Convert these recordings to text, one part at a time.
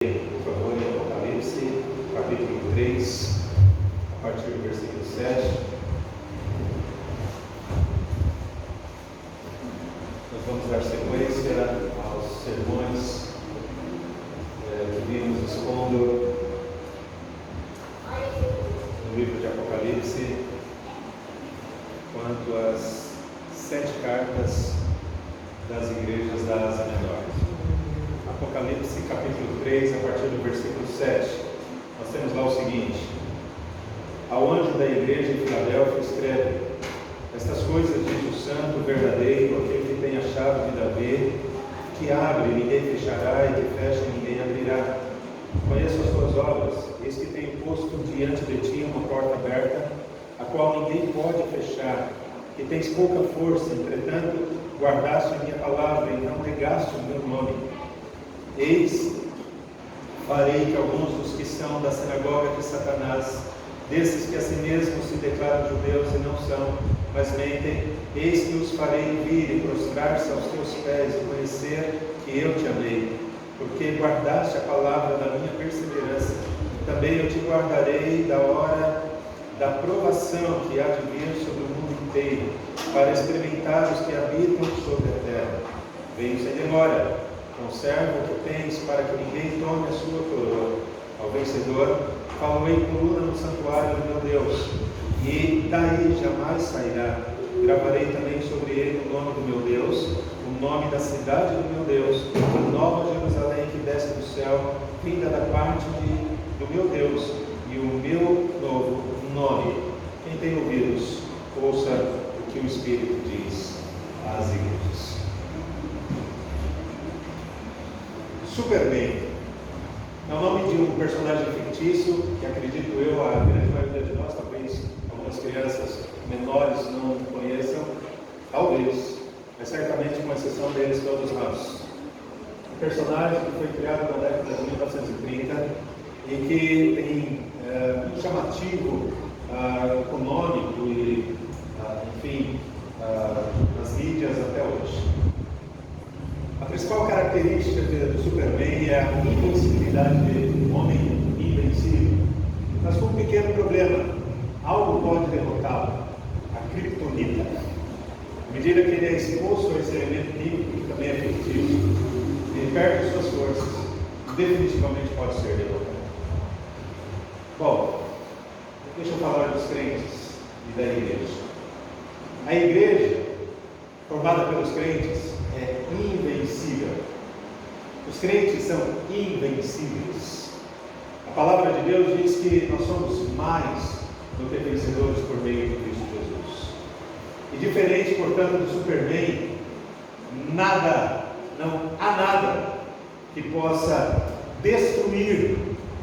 Por favor, em Apocalipse, capítulo 3, a partir do versículo 7. Nós vamos dar sequência aos sermões que vimos expondo no livro de Apocalipse, quanto às 7 cartas das igrejas da Ásia Menor. Apocalipse capítulo 3, a partir do versículo 7, nós temos lá o seguinte: ao anjo da igreja em Filadélfia escreve: estas coisas diz o santo, verdadeiro, aquele que tem a chave de Davi, que abre e ninguém fechará, e que fecha e ninguém abrirá. Conheço as tuas obras, eis que tenho posto diante de ti uma porta aberta, a qual ninguém pode fechar, que tens pouca força, entretanto guardaste a minha palavra e não negaste o meu nome. Eis, farei que alguns dos que são da sinagoga de Satanás, desses que a si mesmos se declaram judeus e não são, mas mentem, eis que os farei vir e prostrar-se aos teus pés e conhecer que eu te amei, porque guardaste a palavra da minha perseverança. Também eu te guardarei da hora da provação que há de vir sobre o mundo inteiro, para experimentar os que habitam sobre a terra. Venho sem demora. Conserva o que tens, para que ninguém tome a sua coroa. Ao vencedor, falo-ei coluna no santuário do meu Deus, e daí jamais sairá. Gravarei também sobre ele o nome do meu Deus, o nome da cidade do meu Deus, a nova Jerusalém que desce do céu, vinda da parte do meu Deus, e o meu novo nome. Quem tem ouvidos, ouça o que o Espírito diz às igrejas. Superman é o nome de um personagem fictício que, acredito eu, a grande maioria de nós, talvez algumas crianças menores não conheçam, talvez, mas certamente com exceção deles todos nós. Um personagem que foi criado na década de 1930 e que tem um chamativo econômico e, enfim, nas mídias até hoje. A principal característica do Superman é a invencibilidade dele, um homem invencível. Mas com um pequeno problema: algo pode derrotá-lo, a criptonita. À medida que ele é exposto a esse elemento químico, que também é fictício, ele perde suas forças, definitivamente pode ser derrotado. Bom, deixa eu falar dos crentes e da igreja. A igreja, formada pelos crentes, é invencível. Os crentes são invencíveis. A palavra de Deus diz que nós somos mais do que vencedores por meio de Cristo Jesus. E diferente, portanto, do Superman, não há nada que possa destruir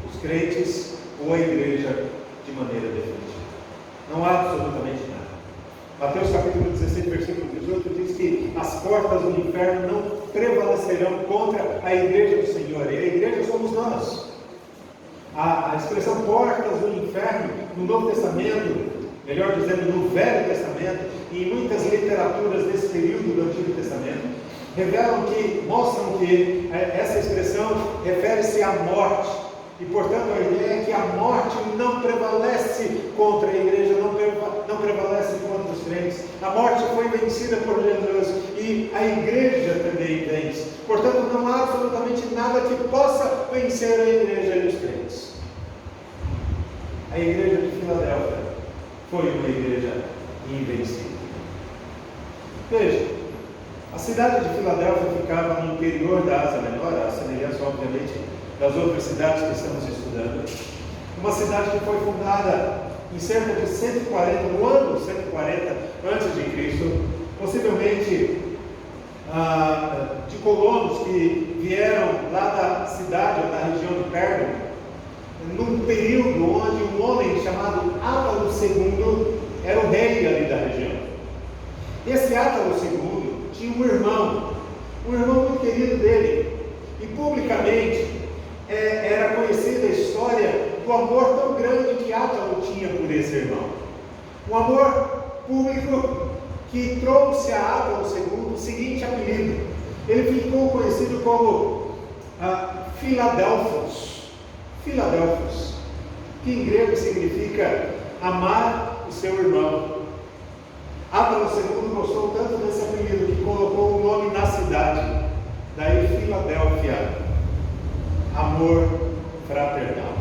os crentes ou a igreja de maneira definitiva. Não há absolutamente nada. Mateus capítulo 16, versículo 18 diz que as portas do inferno não prevalecerão contra a igreja do Senhor. E a igreja somos nós. A expressão portas do inferno no Novo Testamento, melhor dizendo, no Velho Testamento, e em muitas literaturas desse período do Antigo Testamento, mostram que essa expressão refere-se à morte. E, portanto, a ideia é que a morte não prevalece contra a igreja, não prevalece contra os crentes. A morte foi vencida por Jesus e a igreja também vence. Portanto, não há absolutamente nada que possa vencer a igreja e os crentes. A igreja de Filadélfia foi uma igreja invencível. Veja, a cidade de Filadélfia ficava no interior da Ásia Menor, a semelhança, obviamente, das outras cidades que estamos estudando. Uma cidade que foi fundada em cerca de 140, no ano 140 a.C., possivelmente de colonos que vieram lá da cidade ou da região de Pérgamo, num período onde um homem chamado Átalo II era o rei ali da região. Esse Átalo II tinha um irmão muito querido dele, e publicamente era conhecida a história do amor tão grande que Átalo tinha por esse irmão. Um amor público que trouxe a Átalo II o seguinte apelido. Ele ficou conhecido como Filadelfos. Filadélfios. Filadélfios, que em grego significa amar o seu irmão. Átalo II gostou tanto desse apelido que colocou o nome na cidade. Daí Filadélfia, amor fraternal.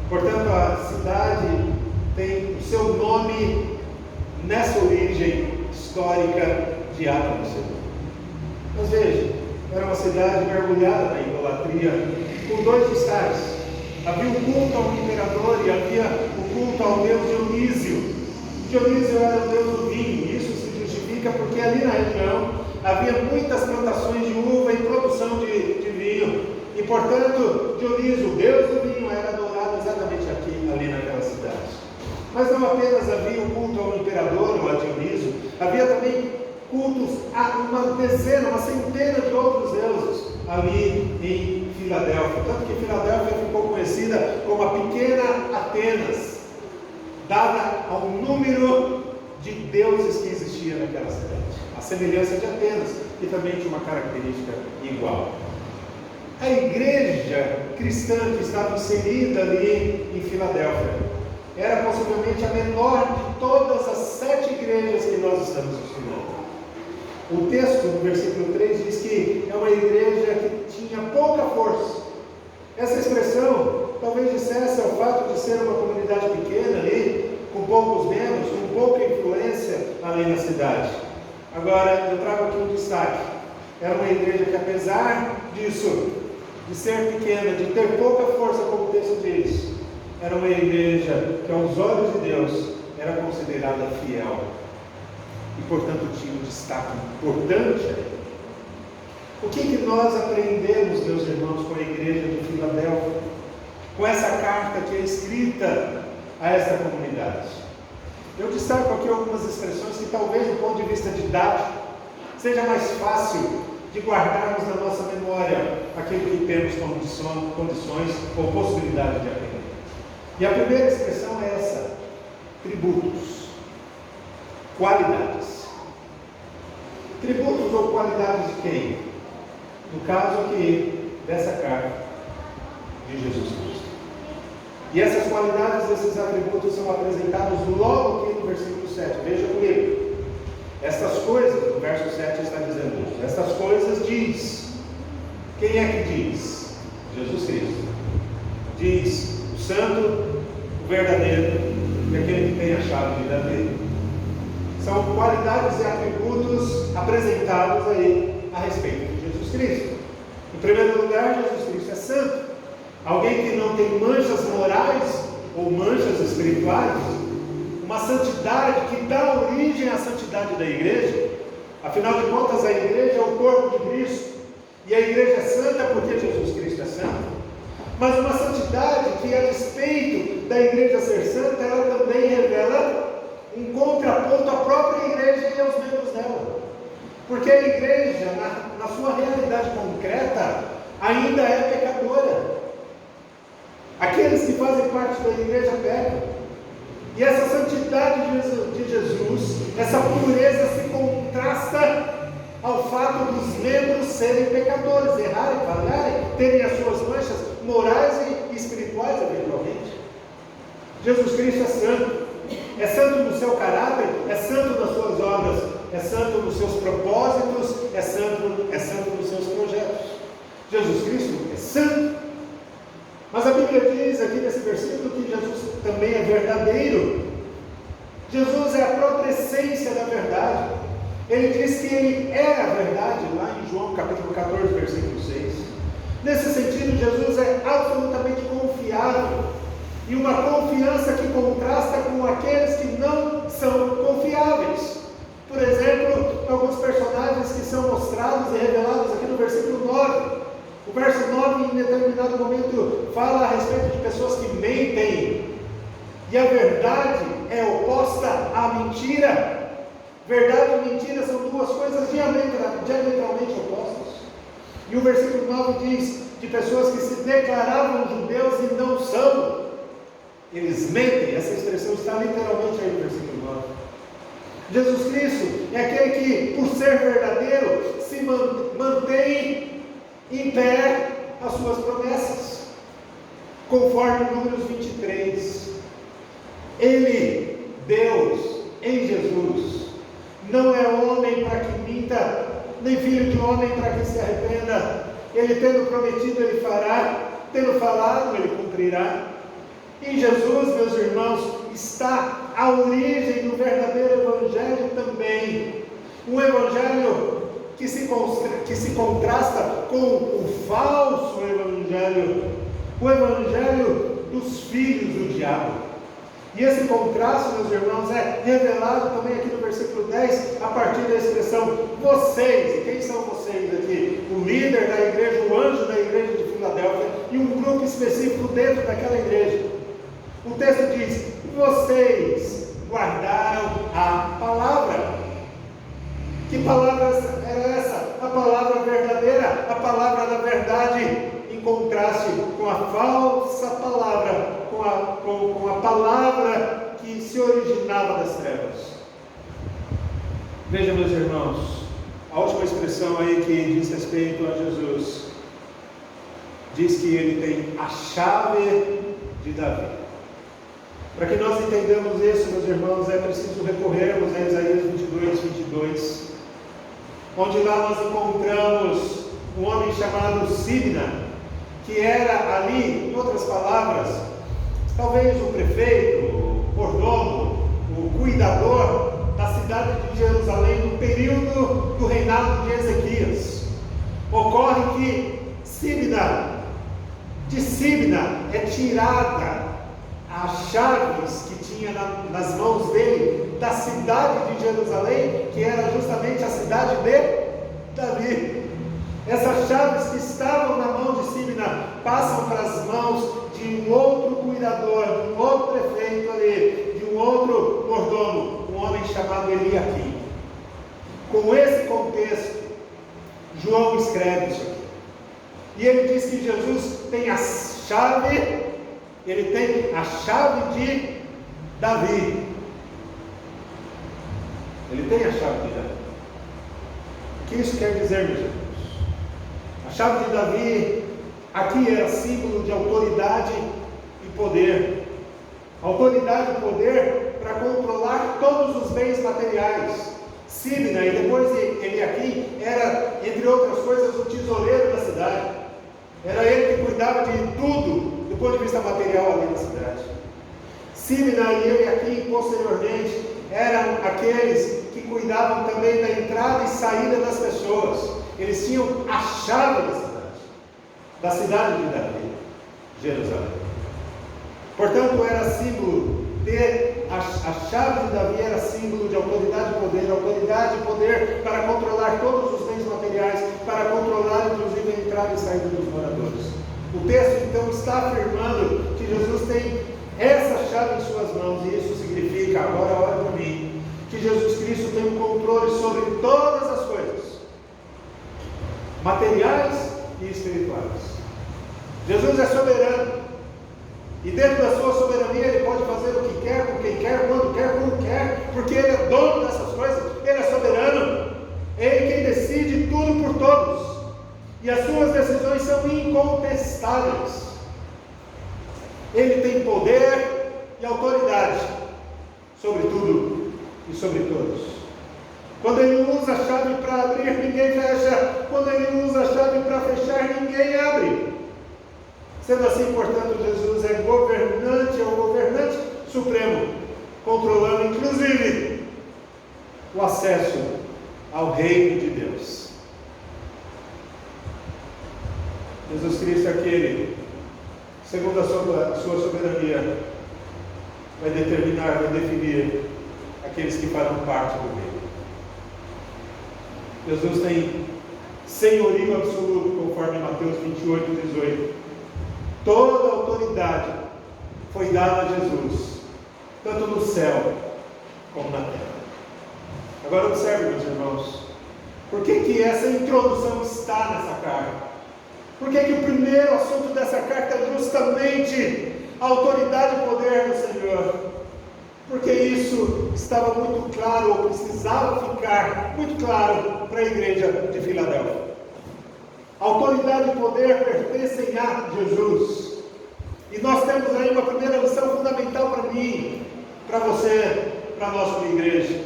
Portanto, a cidade tem o seu nome nessa origem histórica de Átalo II. Mas veja, era uma cidade mergulhada na idolatria, com dois destaques. Havia o culto ao imperador e havia o culto ao deus Dionísio. Dionísio era o deus do vinho. Isso se justifica porque ali na região havia muitas plantações de uva e produção de vinho. E portanto, Dionísio, o deus do vinho, era adorado exatamente aqui, ali naquela cidade. Mas não apenas havia o culto ao imperador ou a Dionísio, havia também cultos a uma centena de outros deuses ali em Filadélfia. Tanto que Filadélfia ficou conhecida como a pequena Atenas, dada ao número de deuses que existia naquela cidade. A semelhança de Atenas, que também tinha uma característica igual. A igreja cristã que estava inserida ali em Filadélfia era possivelmente a menor de todas as 7 igrejas que nós estamos estudando. O texto, no versículo 3, diz que é uma igreja que tinha pouca força. Essa expressão talvez dissesse ao fato de ser uma comunidade pequena ali, com poucos membros, com pouca influência ali na cidade. Agora, eu trago aqui um destaque. Era uma igreja que, apesar disso, de ser pequena, de ter pouca força, como o texto diz, era uma igreja que, aos olhos de Deus, era considerada fiel. E, portanto, tinha um destaque importante. O que nós aprendemos, meus irmãos, com a igreja de Filadélfia? Com essa carta que é escrita a essa comunidade? Eu destaco aqui algumas expressões que talvez, do ponto de vista didático, seja mais fácil de guardarmos na nossa memória aquilo que temos como condições ou possibilidade de aprender. E a primeira expressão é essa: tributos, qualidades. Tributos ou qualidades de quem? No caso aqui, dessa carta de Jesus Cristo. E essas qualidades, esses atributos são apresentados logo aqui no versículo 7. Veja comigo. Estas coisas, no verso 7 está dizendo isso. Estas coisas diz. Quem é que diz? Jesus Cristo. Diz o santo, o verdadeiro e aquele que tem a chave de Davi. São qualidades e atributos apresentados aí a respeito de Jesus Cristo. Em primeiro lugar, Jesus Cristo é santo. Alguém que não tem manchas morais ou manchas espirituais. Uma santidade que dá origem à santidade da igreja. Afinal de contas, a igreja é o corpo de Cristo. E a igreja é santa porque Jesus Cristo é santo. Mas uma santidade que, a despeito da igreja ser santa, ela também revela um contraponto à própria igreja e aos membros dela. Porque a igreja, na sua realidade concreta, ainda é pecadora. Aqueles que fazem parte da igreja pecam. E essa santidade de Jesus, essa pureza se contrasta ao fato dos membros serem pecadores, errarem, falharem, terem as suas manchas morais e espirituais eventualmente. Jesus Cristo é santo. É santo no seu caráter, é santo nas suas obras, é santo nos seus propósitos, é santo nos seus projetos. Jesus Cristo é santo. Mas a Bíblia diz aqui nesse versículo que Jesus também é verdadeiro. Jesus é a própria essência da verdade. Ele diz que Ele é a verdade, lá em João capítulo 14, versículo 6. Nesse sentido, Jesus é absolutamente confiável. E uma confiança que contrasta com aqueles que não são confiáveis. Por exemplo, alguns personagens que são mostrados e revelados aqui no versículo 9. O verso 9, em determinado momento, fala a respeito de pessoas que mentem. E a verdade é oposta à mentira. Verdade e mentira são duas coisas diametralmente opostas. E o versículo 9 diz de pessoas que se declaravam judeus e não são. Eles mentem. Essa expressão está literalmente aí no versículo 9. Jesus Cristo é aquele que, por ser verdadeiro, se mantém em pé as suas promessas. conforme Números 23. Ele, Deus, em Jesus, não é homem para que minta, nem filho de homem para que se arrependa. Ele tendo prometido, ele fará, tendo falado, ele cumprirá. Em Jesus, meus irmãos, está a origem do verdadeiro Evangelho também. Um Evangelho que se contrasta com o falso Evangelho, o Evangelho dos filhos do diabo. E esse contraste, meus irmãos, é revelado também aqui no versículo 10, a partir da expressão vocês. E quem são vocês aqui? O líder da igreja, o anjo da igreja de Filadélfia e um grupo específico dentro daquela igreja. O texto diz: vocês guardaram a palavra. Que palavra era essa? A palavra verdadeira, a palavra da verdade, em contraste com a falsa palavra, com a palavra que se originava das trevas. Veja, meus irmãos, a última expressão aí que diz respeito a Jesus, diz que ele tem a chave de Davi. Para que nós entendamos isso, meus irmãos, é preciso recorrermos a Isaías 22, onde lá nós encontramos um homem chamado Sibna, que era ali, em outras palavras, talvez o prefeito, o mordomo, o cuidador da cidade de Jerusalém no período do reinado de Ezequias. Ocorre que de Sibna é tirada as chaves que tinha nas mãos dele da cidade de Jerusalém, que era justamente a cidade de Davi. Essas chaves que estavam na mão de Sibna passam para as mãos de um outro cuidador, de um outro prefeito ali, de um outro mordomo, um homem chamado Eliaquim. Com esse contexto, João escreve isso aqui. E ele diz que Jesus tem a chave, ele tem a chave de Davi. Ele tem a chave de Davi. O que isso quer dizer, meus irmãos? A chave de Davi aqui era símbolo de autoridade e poder. Autoridade e poder para controlar todos os bens materiais. Sibna, e depois ele aqui era, entre outras coisas, o tesoureiro da cidade. Era ele que cuidava de tudo do ponto de vista material ali na cidade. Sibna e ele aqui, posteriormente, eram aqueles que cuidavam também da entrada e saída das pessoas. Eles tinham a chave da cidade de Davi, Jerusalém. Portanto, era símbolo a chave de Davi era símbolo de autoridade e poder para controlar todos os bens materiais, para controlar inclusive a entrada e saída dos moradores. O texto então está afirmando que Jesus tem essa chave em suas mãos, e isso significa, agora olha para mim, que Jesus Cristo tem um controle sobre todas as coisas, materiais e espirituais. Jesus é soberano, e dentro da sua soberania ele pode fazer o que quer, com quem quer, quando quer, como quer, porque ele é dono dessas coisas, ele é soberano, ele quem decide tudo por todos, e as suas decisões são incontestáveis. Ele tem poder e autoridade sobre tudo e sobre todos. Quando ele usa a chave para abrir, ninguém fecha. Quando ele usa a chave para fechar, ninguém abre. Sendo assim, portanto, Jesus é governante, é o governante supremo, controlando inclusive o acesso ao reino de Deus. Jesus Cristo é aquele, segundo a sua soberania, vai determinar, vai definir aqueles que farão parte do reino. Jesus tem senhorio absoluto, conforme Mateus 28, 18. Toda a autoridade foi dada a Jesus, tanto no céu como na terra. Agora observe, meus irmãos, por que essa introdução está nessa carta? Por que o primeiro assunto dessa carta é justamente a autoridade e poder do Senhor? Porque isso estava muito claro, ou precisava ficar muito claro para a igreja de Filadélfia. Autoridade e poder pertencem a Jesus. E nós temos aí uma primeira lição fundamental para mim, para você, para a nossa igreja.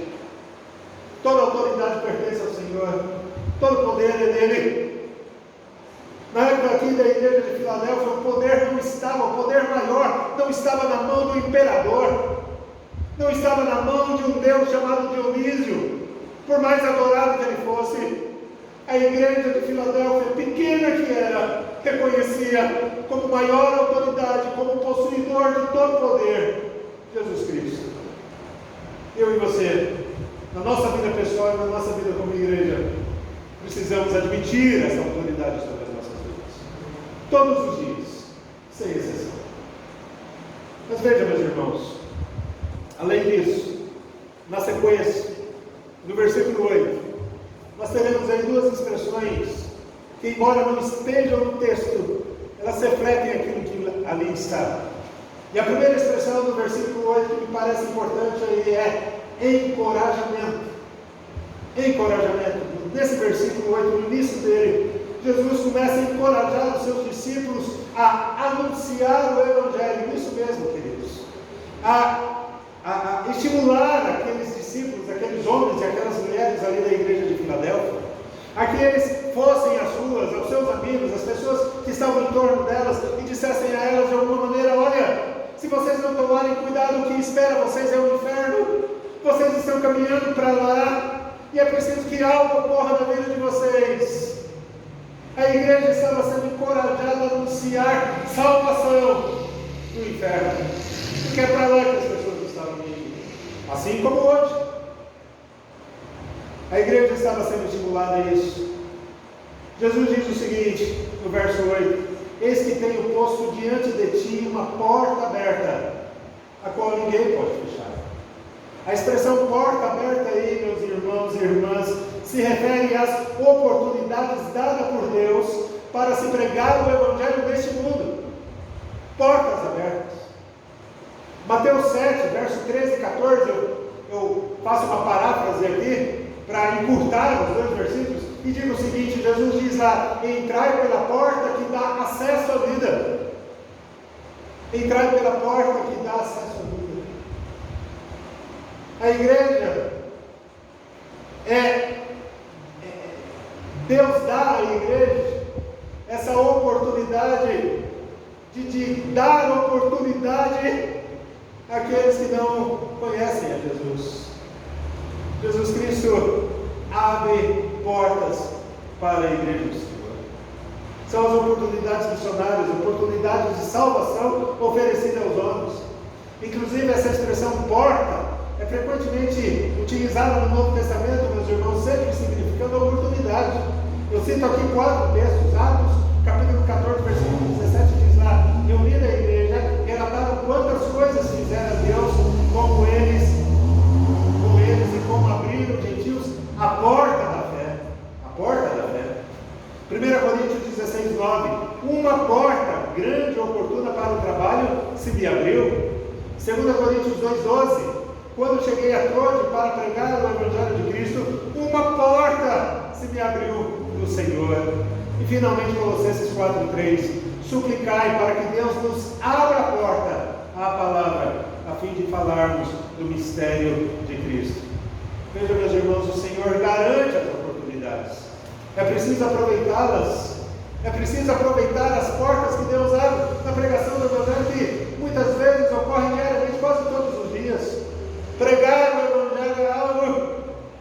Toda autoridade pertence ao Senhor, todo poder é dele. Na época aqui da igreja de Filadélfia, o poder não estava, o poder maior não estava na mão do imperador, não estava na mão de um Deus chamado Dionísio, por mais adorado que ele fosse. A igreja de Filadélfia, pequena que era, reconhecia como maior autoridade, como possuidor de todo poder, Jesus Cristo. Eu e você, na nossa vida pessoal e na nossa vida como igreja, precisamos admitir essa autoridade sobre as nossas vidas, todos os dias, sem exceção. Mas veja, meus irmãos, além disso, na sequência, no versículo 8, nós teremos aí duas expressões que, embora não estejam no texto, elas refletem aquilo que ali está. E a primeira expressão do versículo 8 que me parece importante aí é encorajamento. Encorajamento. Nesse versículo 8, no início dele, Jesus começa a encorajar os seus discípulos a anunciar o Evangelho. Isso mesmo, queridos. A estimular aqueles discípulos, aqueles homens e aquelas mulheres ali da igreja de Filadélfia, a que eles fossem às ruas, aos seus amigos, às pessoas que estavam em torno delas, e dissessem a elas de alguma maneira: olha, se vocês não tomarem cuidado, o que espera vocês é o inferno, vocês estão caminhando para lá, e é preciso que algo ocorra na vida de vocês. A igreja estava sendo encorajada a anunciar salvação do inferno, porque é para lá que as pessoas estavam indo, assim como hoje. A igreja estava sendo estimulada a isso. Jesus diz o seguinte, no verso 8: eis que tenho posto diante de ti uma porta aberta, a qual ninguém pode fechar. A expressão porta aberta aí, meus irmãos e irmãs, se refere às oportunidades dadas por Deus para se pregar o Evangelho neste mundo. Portas abertas. Mateus 7, verso 13 e 14, eu faço uma paráfrase aqui, para encurtar os dois versículos, e digo o seguinte: Jesus diz lá: entrai pela porta que dá acesso à vida. Entrai pela porta que dá acesso à vida. A igreja Deus dá à igreja essa oportunidade de dar oportunidade àqueles que não conhecem a Jesus. Jesus Cristo abre portas para a igreja do Senhor. São as oportunidades missionárias, oportunidades de salvação oferecidas aos homens. Inclusive, essa expressão porta é frequentemente utilizada no Novo Testamento, meus irmãos, sempre significando oportunidade. Eu cito aqui 4 textos. Atos, capítulo 14, versículo 17, diz lá: reunida a igreja, relataram quantas coisas fizeram Deus, como eles e como abriram gentios a porta da fé. A porta da fé. 1 Coríntios 16, 9: uma porta grande e oportuna para o trabalho se me abriu. 2 Coríntios 2, 12: quando cheguei a Troade para pregar o Evangelho de Cristo, uma porta se me abriu do Senhor. E finalmente Colossenses 4, 3: suplicai para que Deus nos abra a porta à palavra, a fim de falarmos do mistério de Cristo. Veja, meus irmãos, o Senhor garante as oportunidades. É preciso aproveitá-las. É preciso aproveitar as portas que Deus abre na pregação do Evangelho, que muitas vezes ocorrem diariamente, quase todos os dias. Pregar o Evangelho é algo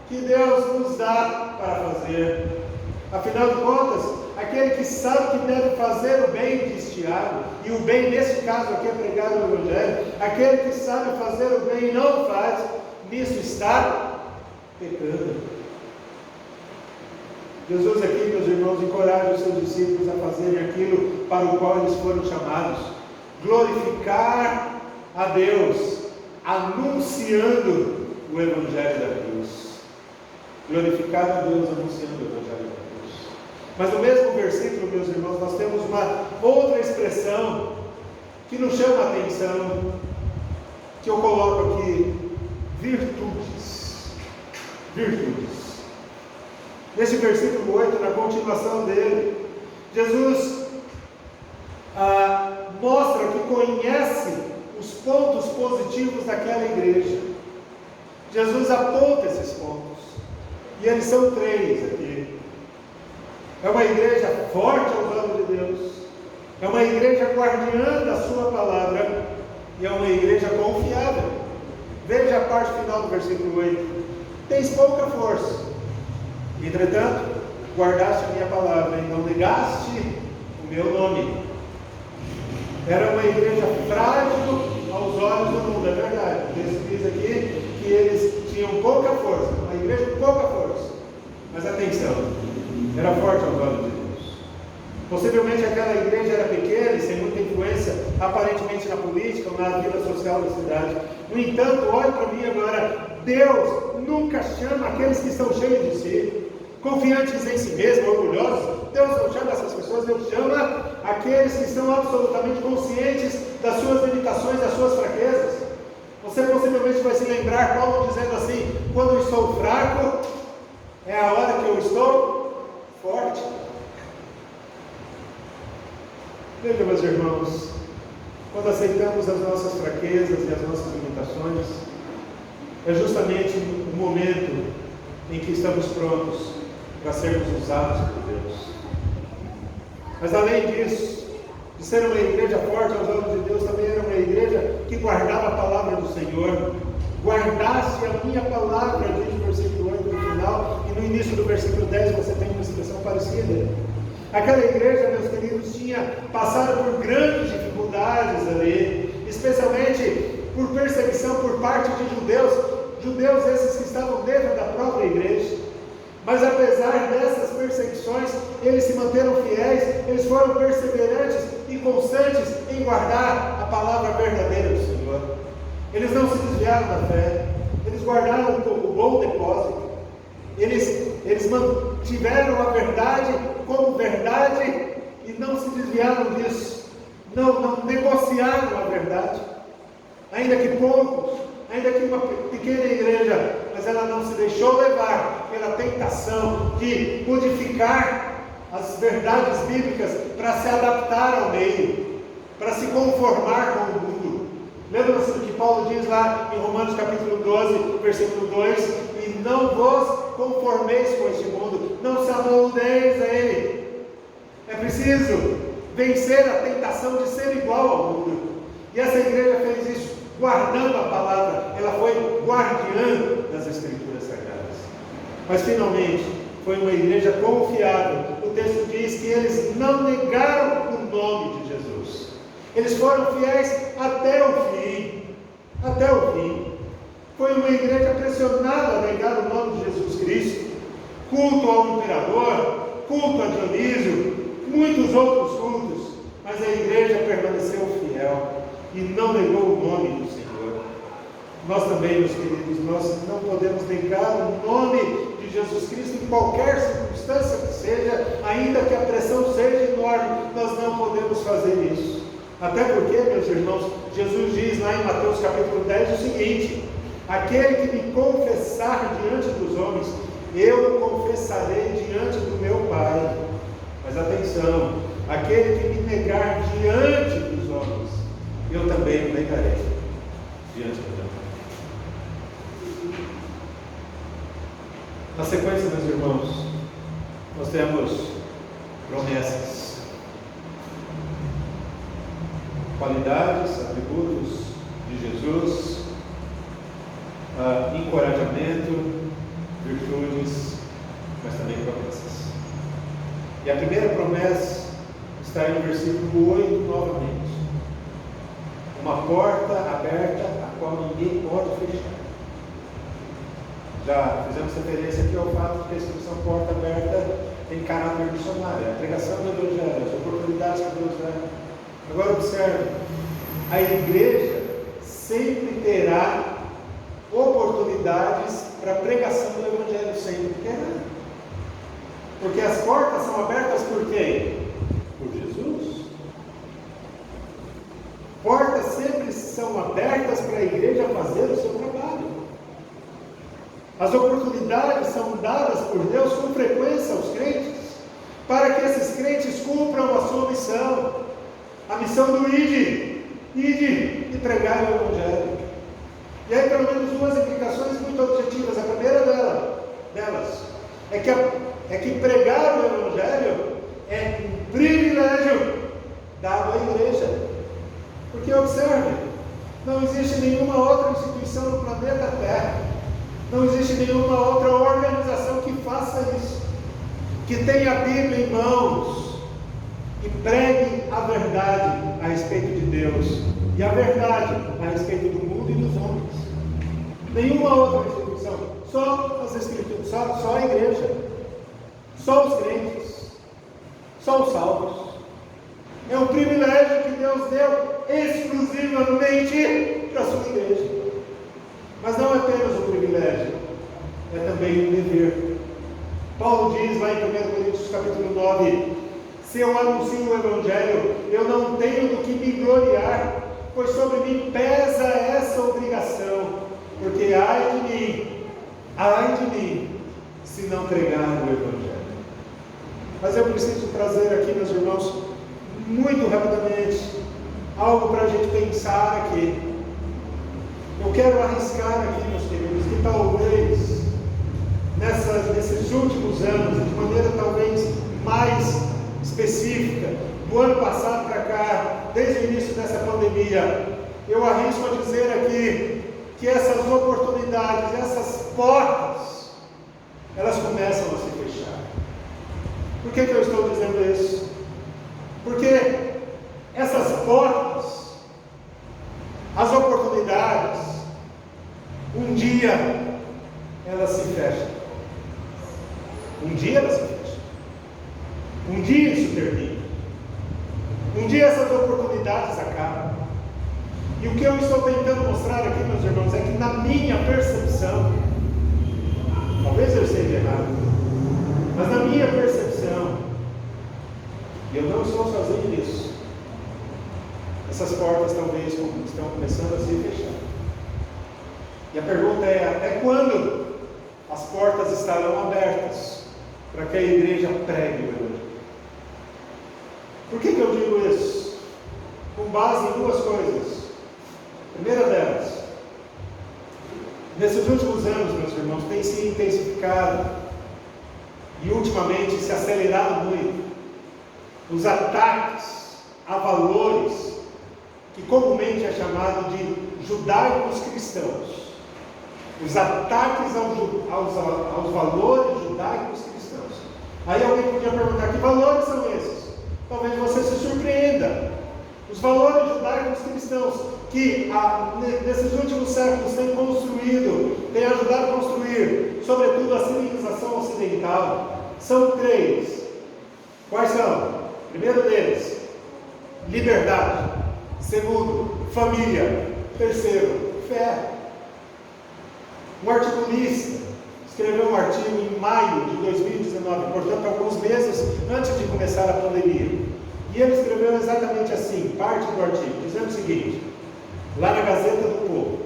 que Deus nos dá para fazer. Afinal de contas, aquele que sabe que deve fazer o bem, diz Tiago, e o bem nesse caso aqui é pregar o Evangelho, aquele que sabe fazer o bem e não faz, nisso está pecando. Jesus aqui, meus irmãos, encoraja os seus discípulos a fazerem aquilo para o qual eles foram chamados: glorificar a Deus, anunciando o Evangelho da cruz. Glorificar a Deus anunciando o Evangelho da cruz. Mas no mesmo versículo, meus irmãos, nós temos uma outra expressão que nos chama a atenção, que eu coloco aqui: virtudes. Virtudes. Nesse versículo 8, na continuação dele, Jesus mostra que com conhece os pontos positivos daquela igreja. Jesus aponta esses pontos, e eles são 3 aqui. É uma igreja forte aos olhos de Deus, é uma igreja guardiã da sua palavra, e é uma igreja confiável. Veja a parte final do versículo 8: tens pouca força, entretanto, guardaste a minha palavra e não negaste o meu nome. Era uma igreja frágil aos olhos do mundo, é verdade. O texto diz aqui que eles tinham pouca força, uma igreja com pouca força. Mas atenção, era forte aos olhos de Deus. Possivelmente aquela igreja era pequena e sem muita influência, aparentemente na política ou na vida social da cidade. No entanto, olhe para mim agora, Deus nunca chama aqueles que estão cheios de si, confiantes em si mesmos, orgulhosos. Deus não chama essas pessoas, Deus chama aqueles que estão absolutamente conscientes das suas limitações, das suas fraquezas. Você possivelmente vai se lembrar Paulo dizendo assim: quando eu estou fraco, é a hora que eu estou forte. Veja, meus irmãos, quando aceitamos as nossas fraquezas e as nossas limitações, é justamente o momento em que estamos prontos para sermos usados por Deus. Mas além disso, de ser uma igreja forte aos olhos de Deus, também era uma igreja que guardava a palavra do Senhor. Guardasse a minha palavra, diz o versículo 8 no final, e no início do versículo 10 você tem uma expressão parecida. Aquela igreja, meus queridos, tinha passado por grandes dificuldades ali, especialmente por perseguição por parte de judeus esses que estavam dentro da própria igreja. Mas apesar dessas perseguições, eles se manteram fiéis, eles foram perseverantes e constantes em guardar a palavra verdadeira do Senhor. Eles não se desviaram da fé, eles guardaram o bom depósito, eles mantiveram a verdade como verdade e não se desviaram disso, não negociaram a verdade, ainda que poucos, ainda que uma pequena igreja, mas ela não se deixou levar pela tentação de modificar as verdades bíblicas para se adaptar ao meio, para se conformar com o mundo. Lembra-se do que Paulo diz lá em Romanos capítulo 12, versículo 2: e não vos conformeis com este mundo, não se amoldeis a ele. É preciso vencer a tentação de ser igual ao mundo, e essa igreja fez isso, guardando a palavra. Ela foi guardiã das Escrituras Sagradas. Mas finalmente foi uma igreja confiável. O texto diz que eles não negaram o nome de Jesus, eles foram fiéis até o fim. Até o fim. Foi uma igreja pressionada a negar o nome de Jesus Cristo, culto ao imperador, culto a Dionísio, muitos outros cultos, mas a igreja permaneceu fiel e não negou o nome do Senhor. Nós também, meus queridos, nós não podemos negar o nome de Jesus Cristo em qualquer circunstância que seja, ainda que a pressão seja enorme, nós não podemos fazer isso. Até porque, meus irmãos, Jesus diz lá em Mateus capítulo 10 o seguinte: aquele que me confessar diante dos homens, eu o confessarei diante do meu Pai. Mas atenção, aquele que me negar diante dos homens, eu também o negarei diante do meu Pai. Na sequência, meus irmãos, nós temos promessas, qualidades, atributos de Jesus, encorajamento, virtudes, mas também promessas. E a primeira promessa está no versículo 8 novamente: uma porta aberta a qual ninguém pode fechar. Já fizemos referência aqui ao fato de que a expressão porta aberta tem caráter missionário, a pregação do Evangelho, as oportunidades que Deus dá. Agora observe, a igreja sempre terá oportunidades para a pregação do Evangelho, sempre terá. Porque as portas são abertas por quem? Por Jesus. Portas sempre são abertas para a igreja fazer o seu trabalho. As oportunidades são dadas por Deus com frequência aos crentes, para que esses crentes cumpram a sua missão, a missão do ID, ide e pregai o Evangelho. E aí pelo menos duas implicações muito objetivas. A primeira delas é que pregar o Evangelho é um privilégio dado à igreja. Porque observe, não existe nenhuma outra instituição no planeta Terra, não existe nenhuma outra organização que faça isso, que tenha a Bíblia em mãos e pregue a verdade a respeito de Deus e a verdade a respeito do mundo e dos homens. Nenhuma outra instituição, só as Escrituras, só a igreja, só os crentes, só os salvos. É um privilégio que Deus deu exclusivamente para a sua igreja. Mas não é apenas um privilégio, é também um dever. Paulo diz lá em 1 Coríntios capítulo 9: se eu anuncio o Evangelho, eu não tenho do que me gloriar, pois sobre mim pesa essa obrigação, porque ai de mim, se não pregar o Evangelho. Mas eu preciso trazer aqui, meus irmãos, muito rapidamente, algo para a gente pensar aqui. Eu quero arriscar aqui, meus queridos, que talvez nesses últimos anos, de maneira talvez mais específica, do ano passado para cá, desde o início dessa pandemia, eu arrisco a dizer aqui que essas oportunidades, essas portas, elas começam a se fechar. Por que eu estou dizendo isso? Porque essas portas, as oportunidades, um dia elas se fecham. Um dia elas se fecham. Um dia isso termina. Um dia essas oportunidades acabam. E o que eu estou tentando mostrar aqui, meus irmãos, é que na minha percepção, talvez eu esteja errado, mas na minha percepção, e eu não estou sozinho nisso, essas portas talvez estão começando a se fechar. E a pergunta é: até quando as portas estarão abertas para que a igreja pregue o Evangelho? Por que eu digo isso? Com base em duas coisas. A primeira delas, nesses últimos anos, meus irmãos, tem se intensificado e ultimamente se acelerado muito os ataques a valores que comumente é chamado de judaicos cristãos. Os ataques aos valores judaicos cristãos. Aí alguém podia perguntar: que valores são esses? Talvez você se surpreenda. Os valores judaicos cristãos que nesses últimos séculos têm ajudado a construir, sobretudo a civilização ocidental, são três. Quais são? Primeiro deles, liberdade. Segundo, família. Terceiro, fé. Um articulista escreveu um artigo em maio de 2019, portanto alguns meses antes de começar a pandemia, e ele escreveu exatamente assim, parte do artigo, dizendo o seguinte, lá na Gazeta do Povo: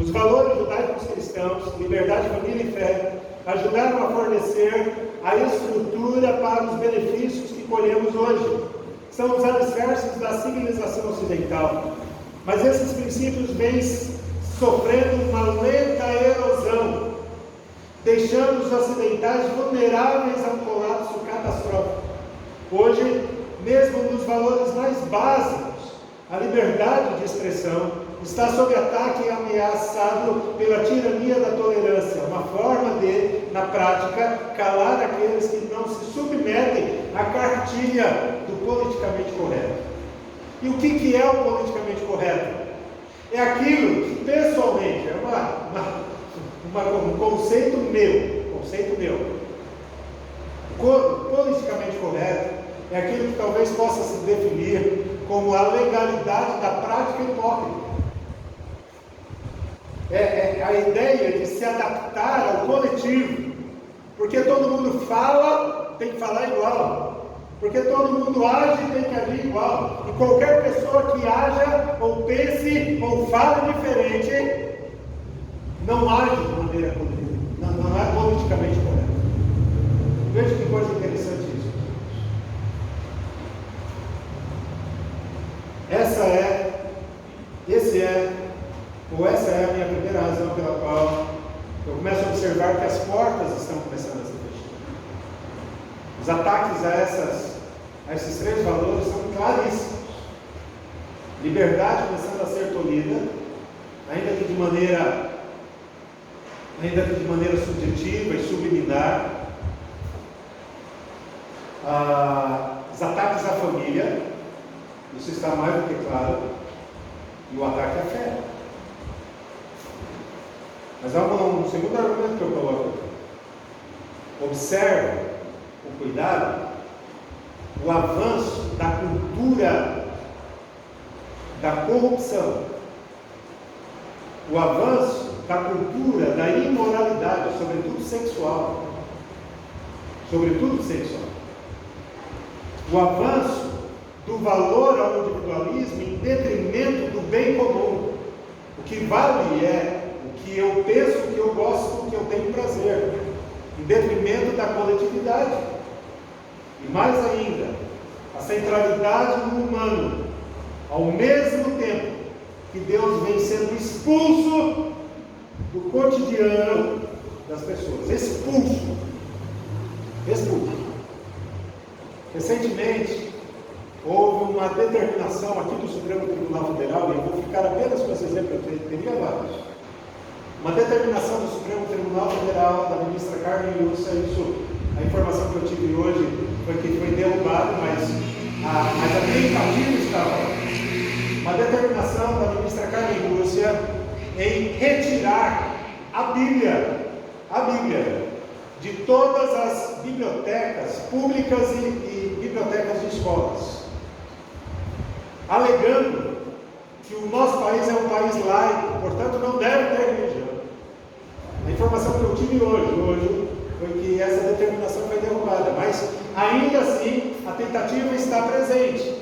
os valores judaicos cristãos, liberdade, família e fé, ajudaram a fornecer a estrutura para os benefícios que colhemos hoje. São os alicerces da civilização ocidental, mas esses princípios vêm sofrendo uma lenta erosão, deixando os ocidentais vulneráveis a um colapso catastrófico. Hoje, mesmo nos valores mais básicos, a liberdade de expressão está sob ataque e ameaçado pela tirania da tolerância, uma forma de, na prática, calar aqueles que não se submetem à cartilha do politicamente correto. E o que é o politicamente correto? É aquilo que, pessoalmente, é um conceito meu. Politicamente correto é aquilo que talvez possa se definir como a legalidade da prática hipócrita. É a ideia de se adaptar ao coletivo, porque todo mundo fala, tem que falar igual. Porque todo mundo age e tem que agir igual. E qualquer pessoa que haja, ou pense, ou fale diferente, não age de maneira coletiva. Não é politicamente correto. Veja que coisa interessante isso. Essa é essa é a minha primeira razão pela qual eu começo a observar que as portas estão começando a se fechar. Os ataques a esses três valores são claríssimos. Liberdade começando a ser tolhida, ainda que de maneira subjetiva e subliminar. Os ataques à família, isso está mais do que claro, e o ataque à fé. Mas há um segundo argumento que eu coloco aqui. Observe com cuidado o avanço da cultura da corrupção, o avanço da cultura da imoralidade, sobretudo sexual. O avanço do valor ao individualismo em detrimento do bem comum. O que vale é o que eu penso, o que eu gosto, o que eu tenho prazer, em detrimento da coletividade. E mais ainda, a centralidade no humano, ao mesmo tempo que Deus vem sendo expulso do cotidiano das pessoas. Expulso. Recentemente, houve uma determinação aqui do Supremo Tribunal Federal, e eu vou ficar apenas com esse exemplo, eu teria vários. Uma determinação do Supremo Tribunal Federal, da ministra Carmen Lúcia, a informação que eu tive hoje foi que foi derrubado, mas a tentativa estava lá. Uma determinação da ministra Carmen Lúcia em retirar a Bíblia de todas as bibliotecas públicas e bibliotecas de escolas, alegando que o nosso país é um país laico, portanto não deve ter religião. A informação que eu tive hoje foi que essa determinação foi derrubada, mas ainda assim a tentativa está presente.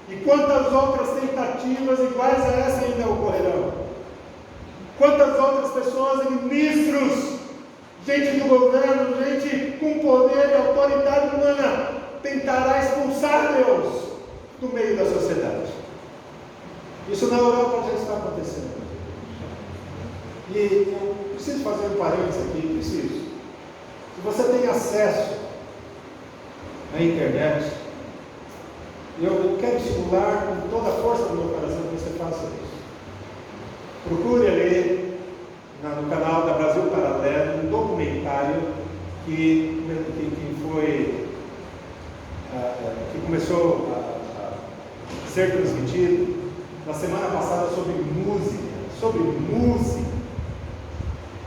E quantas outras tentativas iguais a essa ainda ocorrerão? Quantas outras pessoas, ministros, gente do governo, gente com poder e autoridade humana, tentará expulsar Deus do meio da sociedade? Isso na Europa já está acontecendo. E eu preciso fazer um parênteses aqui, preciso. Se você tem acesso à internet, eu quero estimular com toda a força do meu coração que você faça isso. Procure ali no canal da Brasil Paralelo um documentário que começou a ser transmitido na semana passada sobre música.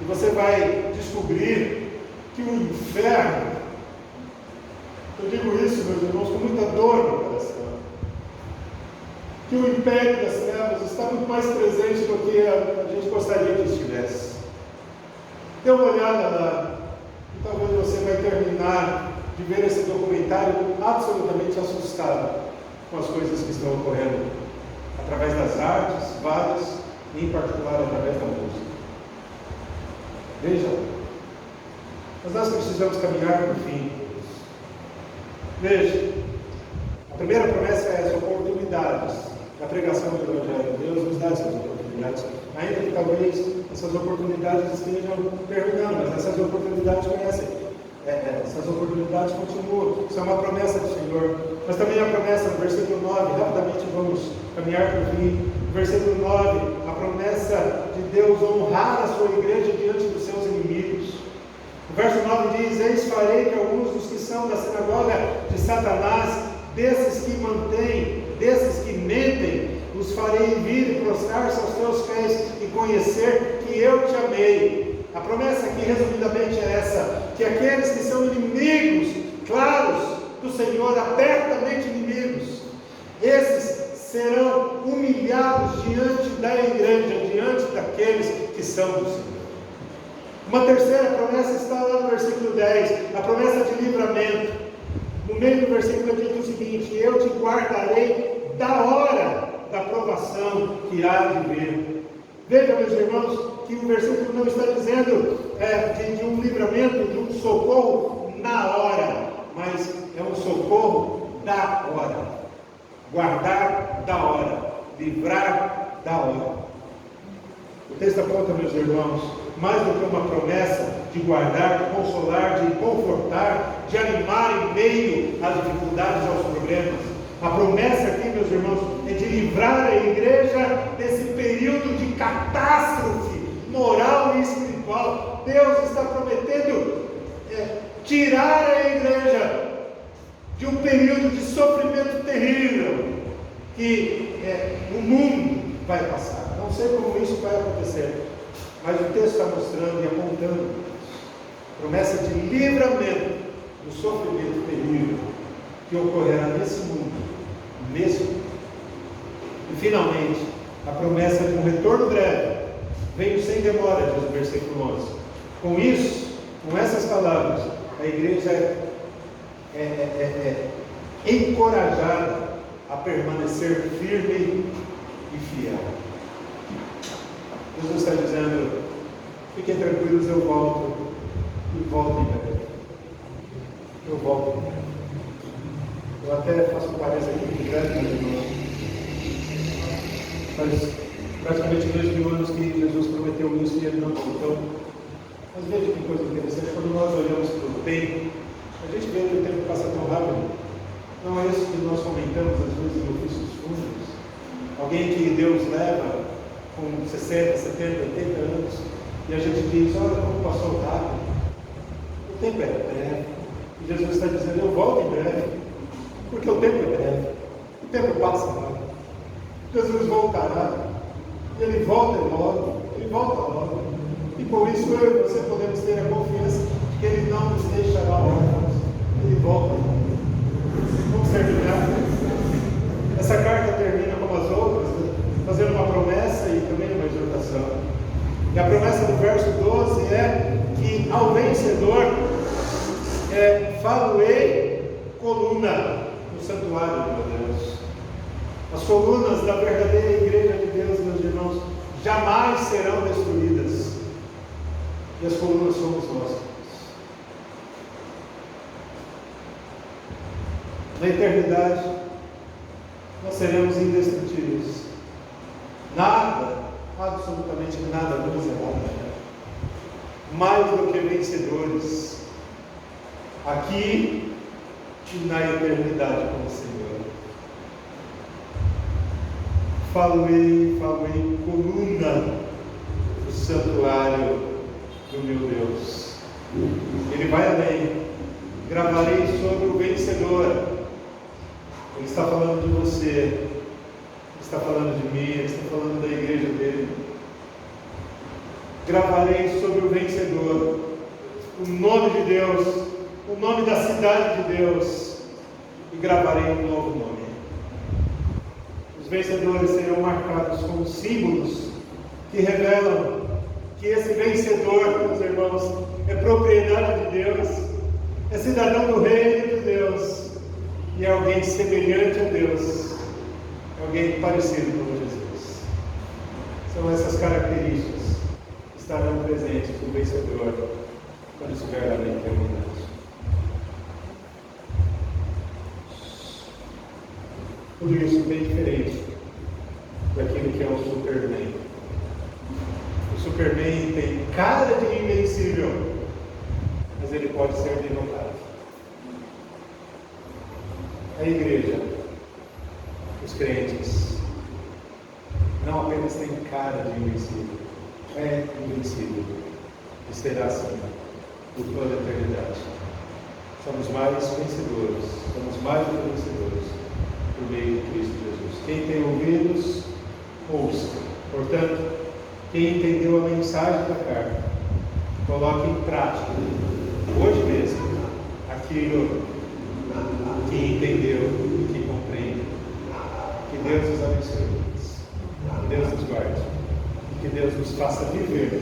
E você vai descobrir que o inferno, eu digo isso, meus irmãos, com muita dor no coração, que o império das trevas está muito mais presente do que a gente gostaria que estivesse. Dê uma olhada lá, e talvez você vai terminar de ver esse documentário absolutamente assustado com as coisas que estão ocorrendo através das artes, várias, e em particular através da música. Veja, mas nós precisamos caminhar para o fim. Veja, a primeira promessa é as oportunidades da pregação do Evangelho. Deus nos dá essas oportunidades, ainda que talvez essas oportunidades estejam terminando, mas essas oportunidades essas oportunidades continuam. Isso é uma promessa do Senhor. Mas também a promessa no versículo 9, rapidamente vamos caminhar para o fim. No versículo 9, a promessa de Deus honrar a sua igreja diante dos seus inimigos. O verso 9 diz: eis farei que alguns dos que são da sinagoga de Satanás, desses que mantêm, desses que mentem, os farei vir e prostrar-se aos teus pés e conhecer que eu te amei. A promessa aqui, resumidamente, é essa: que aqueles que são inimigos, claros, do Senhor, abertamente inimigos, esses serão humilhados diante da igreja, diante daqueles que são do Senhor. Uma terceira promessa está lá no versículo 10, a promessa de livramento. No meio do versículo é dito o seguinte: eu te guardarei da hora da provação que há de vir. Veja, meus irmãos, que o versículo não está dizendo de um livramento, de um socorro na hora, mas é um socorro da hora. Guardar da hora. livrar da hora. O texto aponta, meus irmãos, mais do que uma promessa de guardar, de consolar, de confortar, de animar em meio às dificuldades, aos problemas. A promessa aqui, meus irmãos, é de livrar a igreja desse período de catástrofe moral e espiritual. Deus está prometendo tirar a igreja de um período de sofrimento terrível que o mundo vai passar. Não sei como isso vai acontecer, mas o texto está mostrando e apontando promessa de livramento do sofrimento terrível que ocorrerá nesse mundo, mesmo. E finalmente, a promessa de um retorno breve veio sem demora, diz o versículo 11. Com isso, com essas palavras, a igreja é encorajada a permanecer firme e fiel. Jesus está dizendo: fiquem tranquilos, eu volto, e volto em breve. Eu volto em breve. Eu até faço um parênteses aqui de breve, meus irmãos. Faz praticamente 2000 anos que Jesus prometeu isso e ele não voltou. Mas veja que coisa interessante, quando nós olhamos para o tempo, a gente vê que o tempo passa tão rápido. Não é isso que nós comentamos às vezes em ofícios fúnebres. Alguém que Deus leva com 60, 70, 80 anos, e a gente diz: olha como passou rápido. O tempo é breve. E Jesus está dizendo: eu volto em breve, porque o tempo é breve. O tempo passa rápido. Jesus voltará. Ele volta logo. Ele volta logo. E por isso eu e você podemos ter a confiança de que Ele não nos deixará órfãos. Ele volta. Vamos terminar. Essa carta termina como as outras, fazendo uma promessa e também uma exortação. E a promessa do verso 12 é que ao vencedor falo-ei coluna no santuário de meu Deus. As colunas da verdadeira igreja de Deus, meus irmãos, jamais serão destruídas. E as colunas somos nós. Na eternidade, nós seremos indestrutíveis. Nada, absolutamente nada nos errará. Mais do que vencedores, aqui e na eternidade com o Senhor. Falo-ei coluna do santuário do meu Deus. Ele vai além. Gravarei sobre o vencedor. Ele está falando de você. Ele está falando de mim. Ele está falando da igreja dele. Gravarei sobre o vencedor o nome de Deus, o nome da cidade de Deus, e gravarei um novo nome. Os vencedores serão marcados com símbolos que revelam que esse vencedor, meus irmãos, é propriedade de Deus, é cidadão do reino de Deus, e é alguém semelhante a Deus, é alguém parecido com Jesus. São essas características que estarão presentes no vencedor quando estiver lá na eternidade. Tudo isso bem diferente daquilo que é o Superman. O Superman tem cara de invencível, mas ele pode ser derrotado. A igreja, os crentes, não apenas tem cara de invencível, é invencível e será assim por toda a eternidade. Somos mais vencedores, somos mais do que vencedores por meio de Cristo Jesus. Quem tem ouvidos, ouça. Portanto, quem entendeu a mensagem da carta, coloque em prática, hoje mesmo, aquilo que entendeu e que compreende. Que Deus nos abençoe, que Deus nos guarde, que Deus nos faça viver.